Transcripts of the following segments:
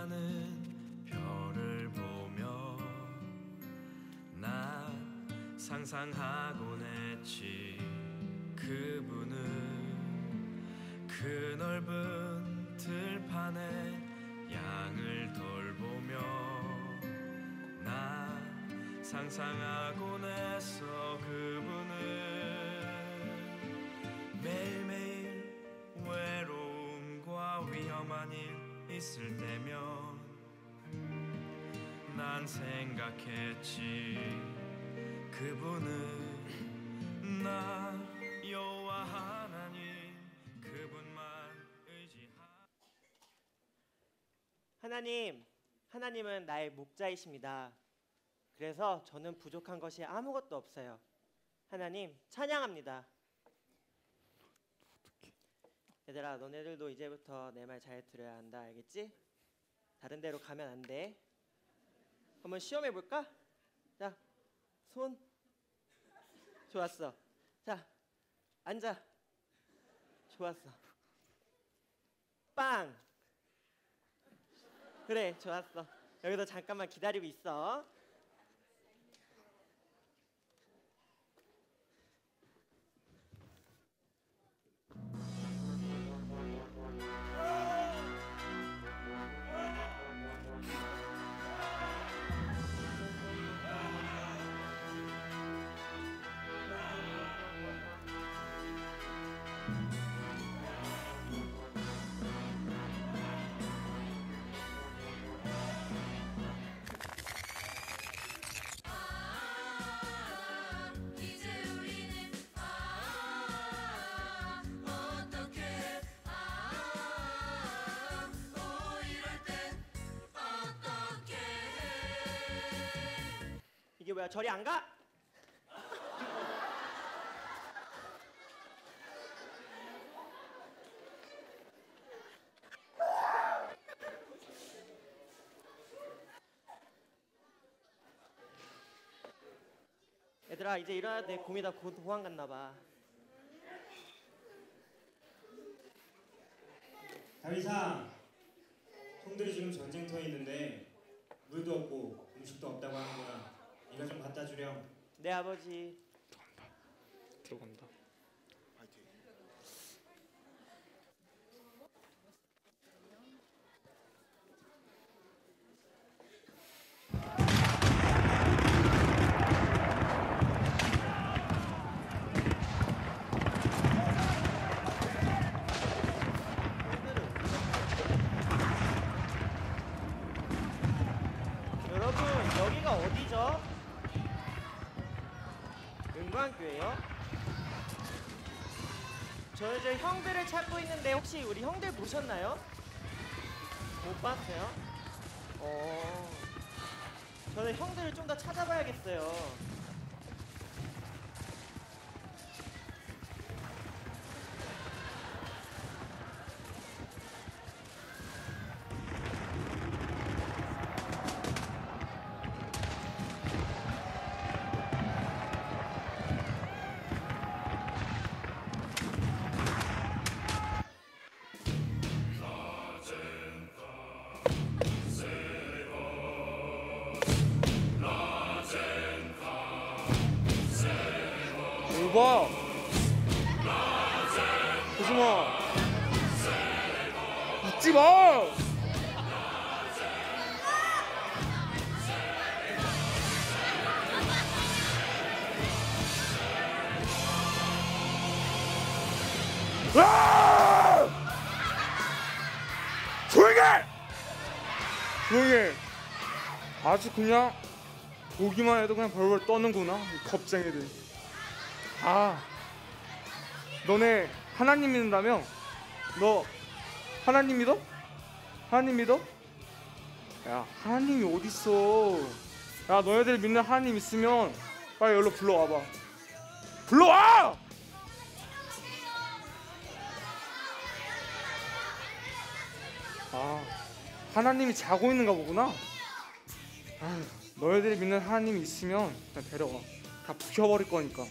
빛나는 별을 보며 난 상상하곤 했지. 그분은 그 넓은 들판에 양을 돌보며 난 상상하곤 했어. 그분은 매일매일 외로움과 위험한 일 있을 때면 난 생각했지. 그분은 나 여호와 하나님 그분만 의지하. 하나님은 나의 목자이십니다. 그래서 저는 부족한 것이 아무것도 없어요. 하나님 찬양합니다. 얘들아, 너네들도 이제부터 내 말 잘 들어야 한다. 알겠지? 다른 데로 가면 안 돼. 한번 시험해 볼까? 자, 손. 좋았어. 자, 앉아. 좋았어. 빵. 그래, 좋았어. 여기서 잠깐만 기다리고 있어. 이게 뭐야? 저리 안 가? 얘들아, 이제 일어나야 돼. 곰이 다 도망 갔나 봐. 다윗아, 형들이 지금 전쟁터에 있는데 물도 없고 음식도 없다고 하는구나. 네가 좀 갖다 주렴. 네, 아버지. 들어간다. 여러분, 여기가 어디죠? 은광교회요? 저 이제 형들을 찾고 있는데 혹시 우리 형들 보셨나요? 못 봤어요? 저는 형들을 좀 더 찾아봐야겠어요. 봐. 보지마. 웃지마. 조용히 해! 조용히 해. 아주 그냥 보기만 해도 그냥 벌벌 떠는구나, 이 겁쟁이들. 너네 하나님 믿는다며? 너 하나님 믿어? 하나님 믿어? 야, 하나님이 어딨어. 야, 너네들 믿는 하나님 있으면 빨리 여기로 불러와봐. 불러와! 하나님이 자고 있는가 보구나. 너희들이 믿는 하나님이 있으면 그냥 데려와. 다 부셔버릴 거니까.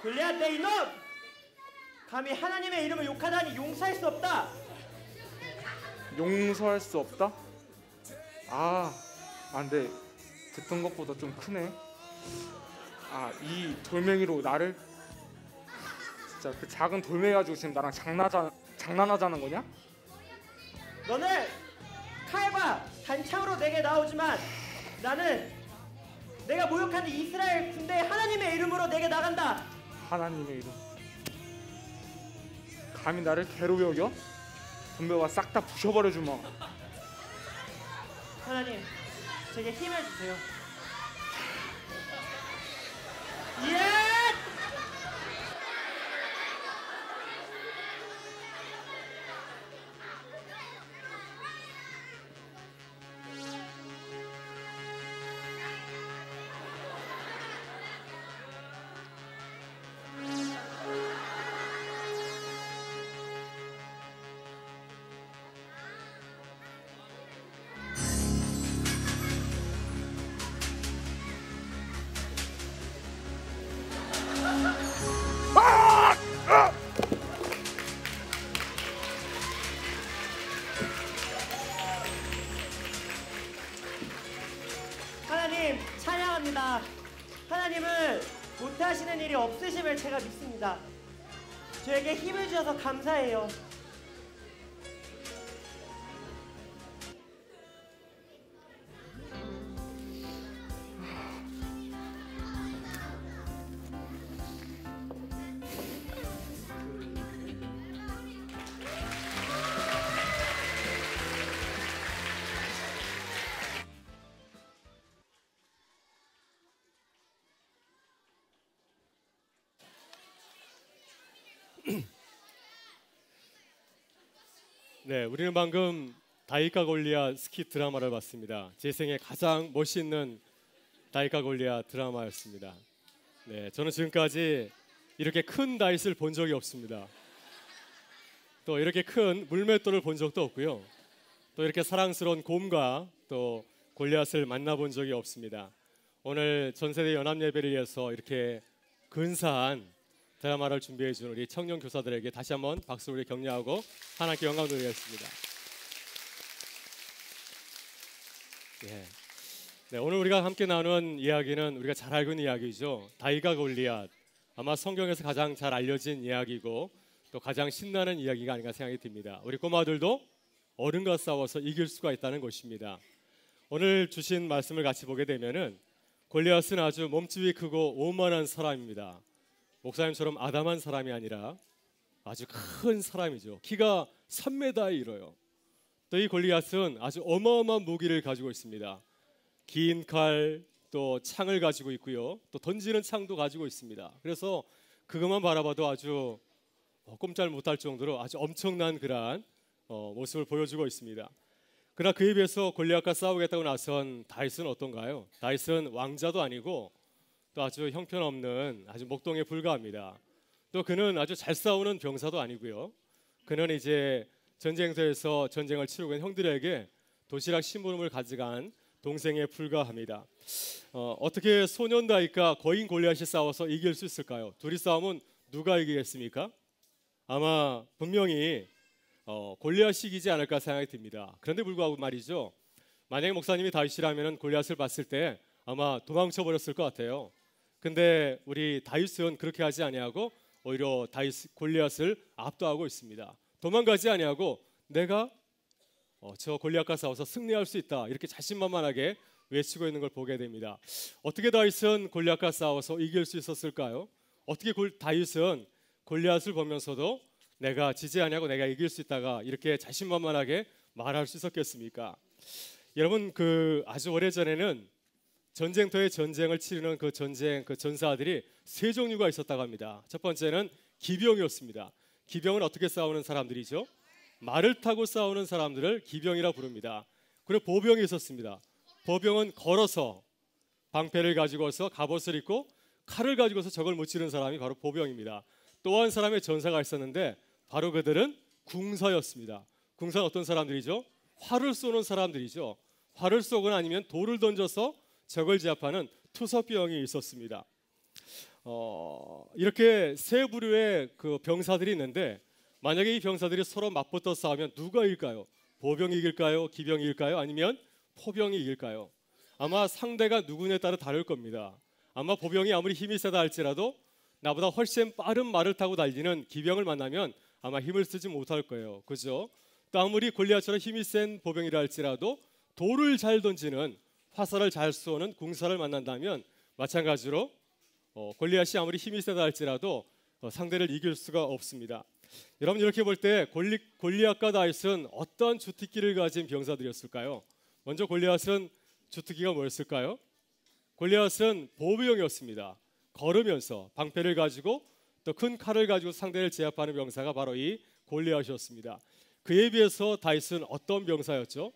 골리앗 내 이놈! 감히 하나님의 이름을 욕하다니 용서할 수 없다. 용서할 수 없다? 안돼. 듣던 것보다 좀 크네. 이 돌멩이로 나를 진짜 그 작은 돌멩이 가지고 지금 나랑 장난하자는 거냐? 너는 칼과 단창으로 내게 나오지만 나는 내가 모욕하는 이스라엘 군대 하나님의 이름으로 내게 나간다. 하나님의 이름. 감히 나를 개로 여겨? 덤벼와 싹 다 부셔버려 주마. 하나님, 제게 힘을 주세요. 예! 하나님 찬양합니다. 하나님은 못하시는 일이 없으심을 제가 믿습니다. 저에게 힘을 주셔서 감사해요. 네, 우리는 방금 다윗과 골리앗 스키 드라마를 봤습니다. 제 생애 가장 멋있는 다윗과 골리앗 드라마였습니다. 네, 저는 지금까지 이렇게 큰 다윗을 본 적이 없습니다. 또 이렇게 큰 물맷돌을 본 적도 없고요. 또 이렇게 사랑스러운 곰과 또 골리앗을 만나본 적이 없습니다. 오늘 전세대 연합예배를 위해서 이렇게 근사한 드라마를 준비해 준 우리 청년 교사들에게 다시 한번 박수를 격려하고 하나님께 영광 드리겠습니다. 네, 오늘 우리가 함께 나눈 이야기는 우리가 잘 알고 있는 이야기죠. 다윗과 골리앗. 아마 성경에서 가장 잘 알려진 이야기고 또 가장 신나는 이야기가 아닌가 생각이 듭니다. 우리 꼬마들도 어른과 싸워서 이길 수가 있다는 것입니다. 오늘 주신 말씀을 같이 보게 되면은 골리앗은 아주 몸집이 크고 오만한 사람입니다. 목사님처럼 아담한 사람이 아니라 아주 큰 사람이죠. 키가 3m에 이르요. 또 이 골리앗은 아주 어마어마한 무기를 가지고 있습니다. 긴 칼, 또 창을 가지고 있고요. 또 던지는 창도 가지고 있습니다. 그래서 그것만 바라봐도 아주 꼼짝 못할 정도로 아주 엄청난 그러한 모습을 보여주고 있습니다. 그러나 그에 비해서 골리앗과 싸우겠다고 나선 다윗은 어떤가요? 다윗은 왕자도 아니고 또 아주 형편없는 아주 목동에 불과합니다. 또 그는 아주 잘 싸우는 병사도 아니고요. 그는 이제 전쟁터에서 전쟁을 치르고 있는 형들에게 도시락 심부름을 가져간 동생에 불과합니다. 어떻게 소년 다윗과 거인 골리앗이 싸워서 이길 수 있을까요? 둘이 싸우면 누가 이기겠습니까? 아마 분명히 골리앗이 이기지 않을까 생각이 듭니다. 그런데 불구하고 말이죠. 만약에 목사님이 다윗이라면 골리앗을 봤을 때 아마 도망쳐 버렸을 것 같아요. 근데 우리 다윗은 그렇게 하지 아니하고 오히려 골리앗을 압도하고 있습니다. 도망가지 아니하고 내가 저 골리앗과 싸워서 승리할 수 있다 이렇게 자신만만하게 외치고 있는 걸 보게 됩니다. 어떻게 다윗은 골리앗과 싸워서 이길 수 있었을까요? 어떻게 다윗은 골리앗을 보면서도 내가 지지 아니하고 내가 이길 수 있다가 이렇게 자신만만하게 말할 수 있었겠습니까? 여러분 아주 오래전에는 전쟁터의 전쟁을 치르는 그 전사들이 세 종류가 있었다고 합니다. 첫 번째는 기병이었습니다. 기병은 어떻게 싸우는 사람들이죠? 말을 타고 싸우는 사람들을 기병이라 부릅니다. 그리고 보병이 있었습니다. 보병은 걸어서 방패를 가지고서 갑옷을 입고 칼을 가지고서 적을 무찌르는 사람이 바로 보병입니다. 또 한 사람의 전사가 있었는데 바로 그들은 궁사였습니다. 궁사는 어떤 사람들이죠? 활을 쏘는 사람들이죠. 활을 쏘거나 아니면 돌을 던져서 적을 제압하는 투석병이 있었습니다. 이렇게 세 부류의 그 병사들이 있는데 만약에 이 병사들이 서로 맞붙어 싸우면 누가 이길까요? 보병이 이길까요? 기병이 이길까요? 아니면 포병이 이길까요? 아마 상대가 누구냐에 따라 다를 겁니다. 아마 보병이 아무리 힘이 세다 할지라도 나보다 훨씬 빠른 말을 타고 달리는 기병을 만나면 아마 힘을 쓰지 못할 거예요. 그죠? 또 아무리 골리앗처럼 힘이 센 보병이라 할지라도 돌을 잘 던지는, 화살을 잘 쏘는 궁사를 만난다면 마찬가지로 골리앗이 아무리 힘이 세다 할지라도 상대를 이길 수가 없습니다. 여러분, 이렇게 볼 때 골리앗과 다윗은 어떤 주특기를 가진 병사들이었을까요? 먼저 골리앗은 주특기가 뭐였을까요? 골리앗은 보병이었습니다. 걸으면서 방패를 가지고 또 큰 칼을 가지고 상대를 제압하는 병사가 바로 이 골리앗이었습니다. 그에 비해서 다윗은 어떤 병사였죠?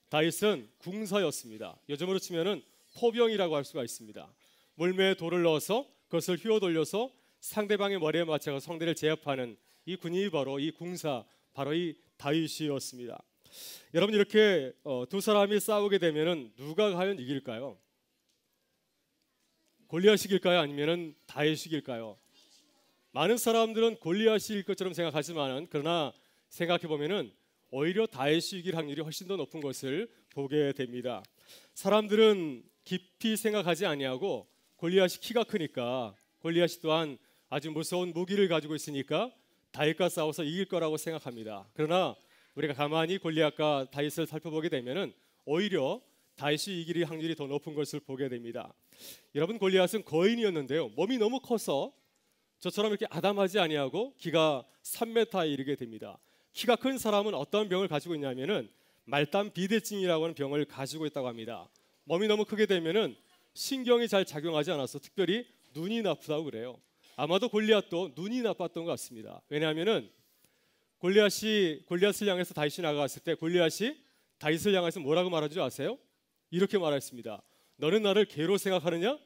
다윗은 궁사였습니다. 요즘으로 치면은 포병이라고 할 수가 있습니다. 물매에 돌을 넣어서 그것을 휘어 돌려서 상대방의 머리에 맞춰서 상대를 제압하는 이 군인이 바로 이 궁사, 바로 이 다윗이었습니다. 여러분, 이렇게 두 사람이 싸우게 되면은 누가 과연 이길까요? 골리앗이 이길까요? 아니면은 다윗이 이길까요? 많은 사람들은 골리앗이 이길 것처럼 생각하지만은, 그러나 생각해 보면은 오히려 다윗이 이길 확률이 훨씬 더 높은 것을 보게 됩니다. 사람들은 깊이 생각하지 아니하고 골리앗이 키가 크니까, 골리앗이 또한 아주 무서운 무기를 가지고 있으니까 다윗과 싸워서 이길 거라고 생각합니다. 그러나 우리가 가만히 골리앗과 다윗을 살펴보게 되면은 오히려 다윗이 이길 확률이 더 높은 것을 보게 됩니다. 여러분, 골리앗은 거인이었는데요, 몸이 너무 커서 저처럼 이렇게 아담하지 아니하고 키가 3m에 이르게 됩니다. 키가 큰 사람은 어떤 병을 가지고 있냐면은 말단 비대증이라고 하는 병을 가지고 있다고 합니다. 몸이 너무 크게 되면은 신경이 잘 작용하지 않아서 특별히 눈이 나쁘다고 그래요. 아마도 골리앗도 눈이 나빴던 것 같습니다. 왜냐하면은 골리앗을 향해서 다윗이 나가갔을 때 골리앗이 다윗을 향해서 뭐라고 말한 줄 아세요? 이렇게 말했습니다. 너는 나를 개로 생각하느냐?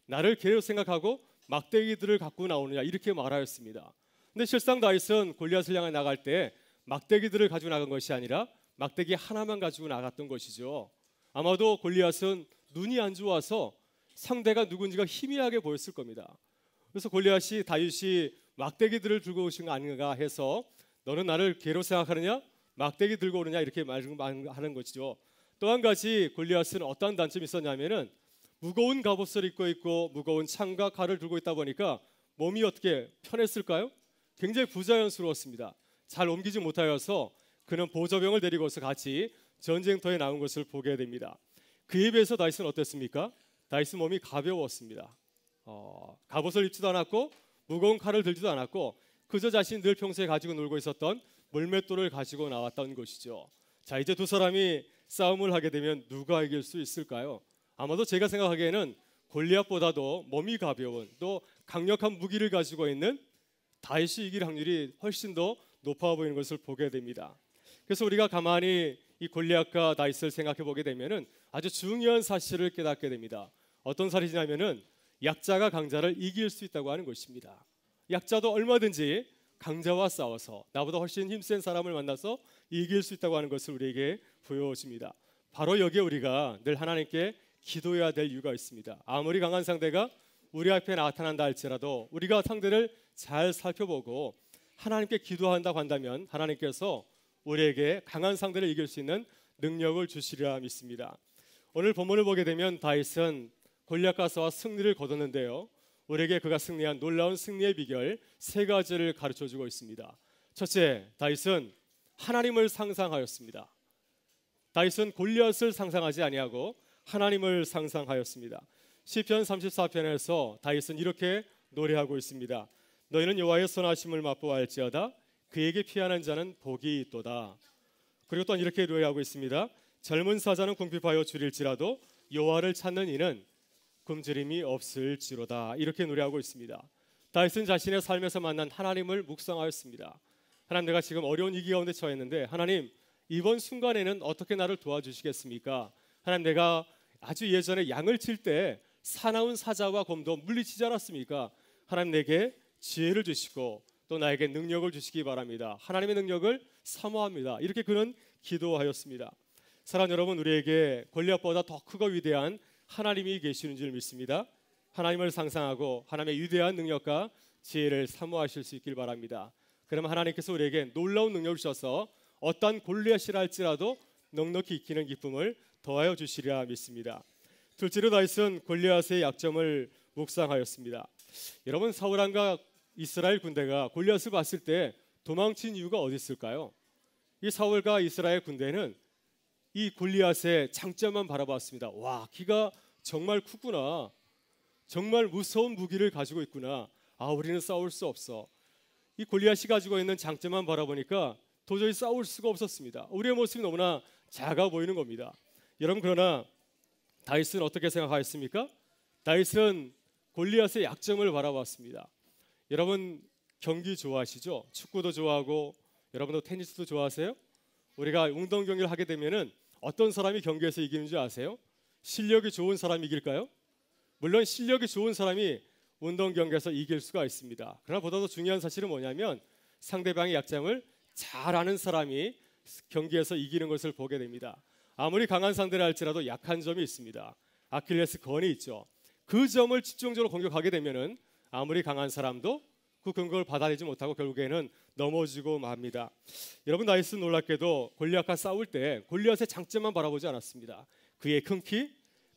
나를 개로 생각하고 막대기들을 갖고 나오느냐? 이렇게 말하였습니다. 근데 실상 다윗은 골리앗을 향해 나갈 때 막대기들을 가지고 나간 것이 아니라 막대기 하나만 가지고 나갔던 것이죠. 아마도 골리앗은 눈이 안 좋아서 상대가 누군지가 희미하게 보였을 겁니다. 그래서 골리앗이 다윗이 막대기들을 들고 오신 거 아닌가 해서 너는 나를 개로 생각하느냐? 막대기 들고 오느냐? 이렇게 말하는 것이죠. 또 한 가지 골리앗은 어떤 단점이 있었냐면은 무거운 갑옷을 입고 있고 무거운 창과 칼을 들고 있다 보니까 몸이 어떻게 편했을까요? 굉장히 부자연스러웠습니다. 잘 옮기지 못하여서 그는 보조병을 데리고서 같이 전쟁터에 나온 것을 보게 됩니다. 그에 비해서 다윗은 어땠습니까? 다윗은 몸이 가벼웠습니다. 갑옷을 입지도 않았고 무거운 칼을 들지도 않았고 그저 자신이 늘 평소에 가지고 놀고 있었던 물맷돌을 가지고 나왔던 것이죠. 자, 이제 두 사람이 싸움을 하게 되면 누가 이길 수 있을까요? 아마도 제가 생각하기에는 골리앗보다도 몸이 가벼운 또 강력한 무기를 가지고 있는 다윗이 이길 확률이 훨씬 더 높아 보이는 것을 보게 됩니다. 그래서 우리가 가만히 이 골리앗과 다윗을 생각해 보게 되면은 아주 중요한 사실을 깨닫게 됩니다. 어떤 사실이냐면은 약자가 강자를 이길 수 있다고 하는 것입니다. 약자도 얼마든지 강자와 싸워서 나보다 훨씬 힘센 사람을 만나서 이길 수 있다고 하는 것을 우리에게 보여줍니다. 바로 여기에 우리가 늘 하나님께 기도해야 될 이유가 있습니다. 아무리 강한 상대가 우리 앞에 나타난다 할지라도 우리가 상대를 잘 살펴보고 하나님께 기도한다고 한다면 하나님께서 우리에게 강한 상대를 이길 수 있는 능력을 주시리라 믿습니다. 오늘 본문을 보게 되면 다윗은 골리앗과 싸워 승리를 거뒀는데요, 우리에게 그가 승리한 놀라운 승리의 비결 세 가지를 가르쳐주고 있습니다. 첫째, 다윗은 하나님을 상상하였습니다. 다윗은 골리앗을 상상하지 아니하고 하나님을 상상하였습니다. 시편 34편에서 다윗은 이렇게 노래하고 있습니다. 너희는 여호와의 선하심을 맛보아할지어다 그에게 피하는 자는 복이 있도다. 그리고 또한 이렇게 노래하고 있습니다. 젊은 사자는 궁핍하여 줄일지라도 여호와를 찾는 이는 굶주림이 없을지로다. 이렇게 노래하고 있습니다. 다윗은 자신의 삶에서 만난 하나님을 묵상하였습니다. 하나님, 내가 지금 어려운 위기 가운데 처했는데 하나님, 이번 순간에는 어떻게 나를 도와주시겠습니까? 하나님, 내가 아주 예전에 양을 칠 때 사나운 사자와 곰도 물리치지 않았습니까? 하나님, 내게 지혜를 주시고 또 나에게 능력을 주시기 바랍니다. 하나님의 능력을 사모합니다. 이렇게 그는 기도하였습니다. 사랑하는 여러분, 우리에게 골리앗보다 더 크고 위대한 하나님이 계시는 줄 믿습니다. 하나님을 상상하고 하나님의 위대한 능력과 지혜를 사모하실 수 있길 바랍니다. 그러면 하나님께서 우리에게 놀라운 능력을 주셔서 어떠한 골리앗이라 할지라도 넉넉히 익히는 기쁨을 더하여 주시리라 믿습니다. 둘째로 다윗은 골리앗의 약점을 묵상하였습니다. 여러분, 사울왕과 이스라엘 군대가 골리앗을 봤을 때 도망친 이유가 어디 있을까요? 이 사울과 이스라엘 군대는 이 골리앗의 장점만 바라봤습니다. 와, 기가 정말 크구나. 정말 무서운 무기를 가지고 있구나. 아, 우리는 싸울 수 없어. 이 골리앗이 가지고 있는 장점만 바라보니까 도저히 싸울 수가 없었습니다. 우리의 모습이 너무나 작아 보이는 겁니다. 여러분, 그러나 다윗은 어떻게 생각하였습니까? 다윗은 골리앗의 약점을 바라봤습니다. 여러분, 경기 좋아하시죠? 축구도 좋아하고 여러분도 테니스도 좋아하세요? 우리가 운동 경기를 하게 되면은 어떤 사람이 경기에서 이기는 줄 아세요? 실력이 좋은 사람이 이길까요? 물론 실력이 좋은 사람이 운동 경기에서 이길 수가 있습니다. 그러나 보다 더 중요한 사실은 뭐냐면 상대방의 약점을 잘 아는 사람이 경기에서 이기는 것을 보게 됩니다. 아무리 강한 상대라 할지라도 약한 점이 있습니다. 아킬레스 건이 있죠. 그 점을 집중적으로 공격하게 되면은 아무리 강한 사람도 그 공격을 받아내지 못하고 결국에는 넘어지고 맙니다. 여러분, 다윗은 놀랍게도 골리앗과 싸울 때 골리앗의 장점만 바라보지 않았습니다. 그의 큰 키,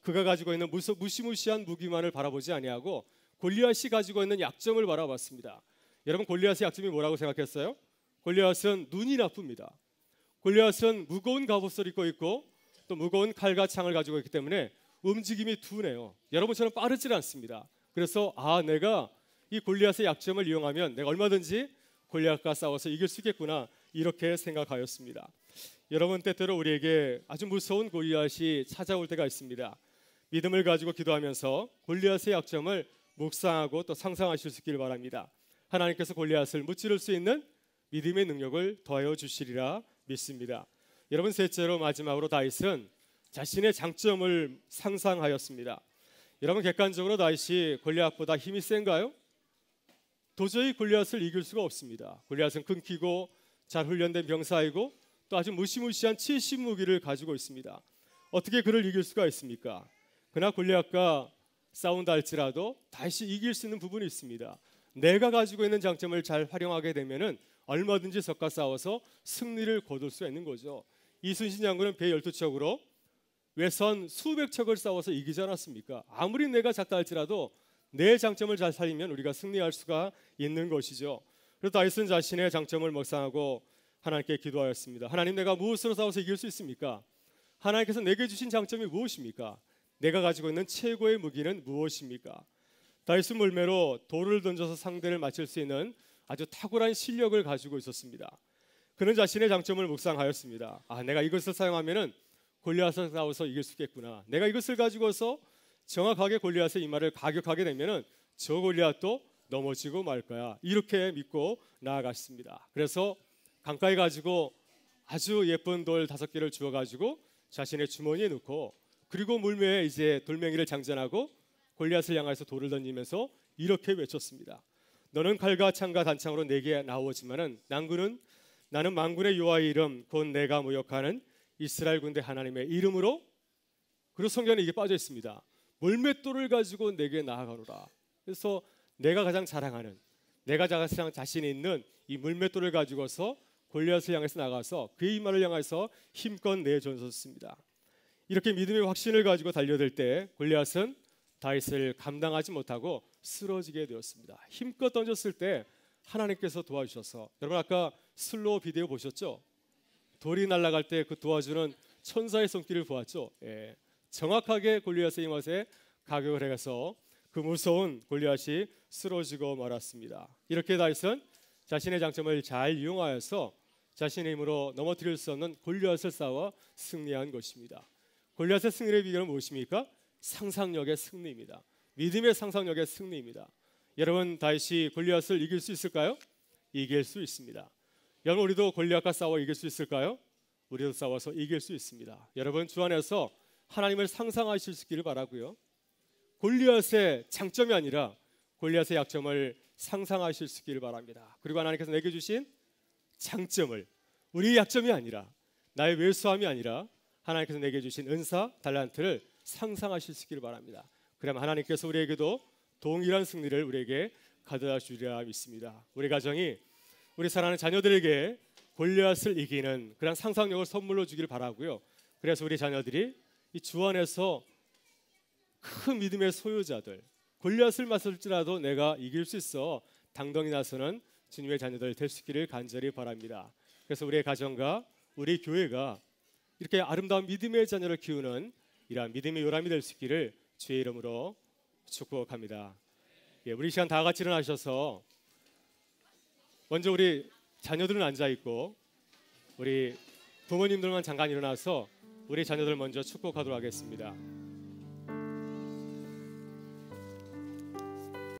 그가 가지고 있는 무시무시한 무기만을 바라보지 아니하고 골리앗이 가지고 있는 약점을 바라봤습니다. 여러분, 골리앗의 약점이 뭐라고 생각했어요? 골리앗은 눈이 나쁩니다. 골리앗은 무거운 갑옷을 입고 있고 또 무거운 칼과 창을 가지고 있기 때문에 움직임이 둔해요. 여러분처럼 빠르지 않습니다. 그래서 내가 이 골리앗의 약점을 이용하면 내가 얼마든지 골리앗과 싸워서 이길 수 있겠구나, 이렇게 생각하였습니다. 여러분, 때때로 우리에게 아주 무서운 골리앗이 찾아올 때가 있습니다. 믿음을 가지고 기도하면서 골리앗의 약점을 묵상하고 또 상상하실 수 있기를 바랍니다. 하나님께서 골리앗을 무찌를 수 있는 믿음의 능력을 더하여 주시리라 믿습니다. 여러분, 셋째로 마지막으로 다윗은 자신의 장점을 상상하였습니다. 여러분, 객관적으로 다윗이 골리앗보다 힘이 센가요? 도저히 골리앗을 이길 수가 없습니다. 골리앗은 큰 키고 잘 훈련된 병사이고 또 아주 무시무시한 70무기를 가지고 있습니다. 어떻게 그를 이길 수가 있습니까? 그러나 골리앗과 싸운다 할지라도 다시 이길 수 있는 부분이 있습니다. 내가 가지고 있는 장점을 잘 활용하게 되면은 얼마든지 적과 싸워서 승리를 거둘 수 있는 거죠. 이순신 장군은 배 12척으로 외선 수백 척을 싸워서 이기지 않았습니까? 아무리 내가 작다 할지라도 내 장점을 잘 살리면 우리가 승리할 수가 있는 것이죠. 그래서 다윗은 자신의 장점을 묵상하고 하나님께 기도하였습니다. 하나님, 내가 무엇으로 싸워서 이길 수 있습니까? 하나님께서 내게 주신 장점이 무엇입니까? 내가 가지고 있는 최고의 무기는 무엇입니까? 다윗은 물매로 돌을 던져서 상대를 맞출 수 있는 아주 탁월한 실력을 가지고 있었습니다. 그는 자신의 장점을 묵상하였습니다. 내가 이것을 사용하면은 골리앗을 싸워서 이길 수 있겠구나. 내가 이것을 가지고서 정확하게 골리앗의 이마를 가격하게 되면은 저 골리앗도 넘어지고 말 거야, 이렇게 믿고 나아갔습니다. 그래서 강가에 가지고 아주 예쁜 돌 5개를 주워 가지고 자신의 주머니에 넣고, 그리고 물매에 이제 돌멩이를 장전하고 골리앗을 향해서 돌을 던지면서 이렇게 외쳤습니다. 너는 칼과 창과 단창으로 내게 나오지만은 나는 만군의 여호와의 이름 곧 내가 모욕하는 이스라엘 군대 하나님의 이름으로. 그리고 성경에 이게 빠져 있습니다. 물맷돌을 가지고 내게 나아가노라. 그래서 내가 가장 자랑하는, 내가 가장 자신 있는 이 물맷돌을 가지고서 골리앗을 향해서 나가서 그의 이마를 향해서 힘껏 내던졌습니다. 이렇게 믿음의 확신을 가지고 달려들 때 골리앗은 다윗을 감당하지 못하고 쓰러지게 되었습니다. 힘껏 던졌을 때 하나님께서 도와주셔서, 여러분 아까 슬로우 비디오 보셨죠? 돌이 날아갈 때 그 도와주는 천사의 손길을 보았죠? 정확하게 골리앗의 이마에 가격을 해서 그 무서운 골리앗이 쓰러지고 말았습니다. 이렇게 다윗은 자신의 장점을 잘 이용하여서 자신의 힘으로 넘어뜨릴 수 없는 골리앗을 싸워 승리한 것입니다. 골리앗의 승리의 비결은 무엇입니까? 상상력의 승리입니다. 믿음의 상상력의 승리입니다. 여러분, 다윗이 골리앗을 이길 수 있을까요? 이길 수 있습니다. 여러분, 우리도 골리앗과 싸워 이길 수 있을까요? 우리도 싸워서 이길 수 있습니다. 여러분, 주 안에서 하나님을 상상하실 수 있기를 바라고요. 골리앗의 장점이 아니라 골리앗의 약점을 상상하실 수 있기를 바랍니다. 그리고 하나님께서 내게 주신 장점을, 우리의 약점이 아니라, 나의 왜소함이 아니라 하나님께서 내게 주신 은사, 달란트를 상상하실 수 있기를 바랍니다. 그러면 하나님께서 우리에게도 동일한 승리를 우리에게 가져다 주리라 믿습니다. 우리 가정이 우리 사랑하는 자녀들에게 골리앗을 이기는 그런 상상력을 선물로 주기를 바라고요. 그래서 우리 자녀들이 이 주 안에서 큰 믿음의 소유자들, 골리앗을 맞설지라도 내가 이길 수 있어 당당히 나서는 주님의 자녀들 될 수 있기를 간절히 바랍니다. 그래서 우리의 가정과 우리 교회가 이렇게 아름다운 믿음의 자녀를 키우는 이러한 믿음의 요람이 될 수 있기를 주의 이름으로 축복합니다. 예, 우리 시간 다 같이 일어나셔서 먼저 우리 자녀들은 앉아 있고 우리 부모님들만 잠깐 일어나서 우리 자녀들 먼저 축복하도록 하겠습니다.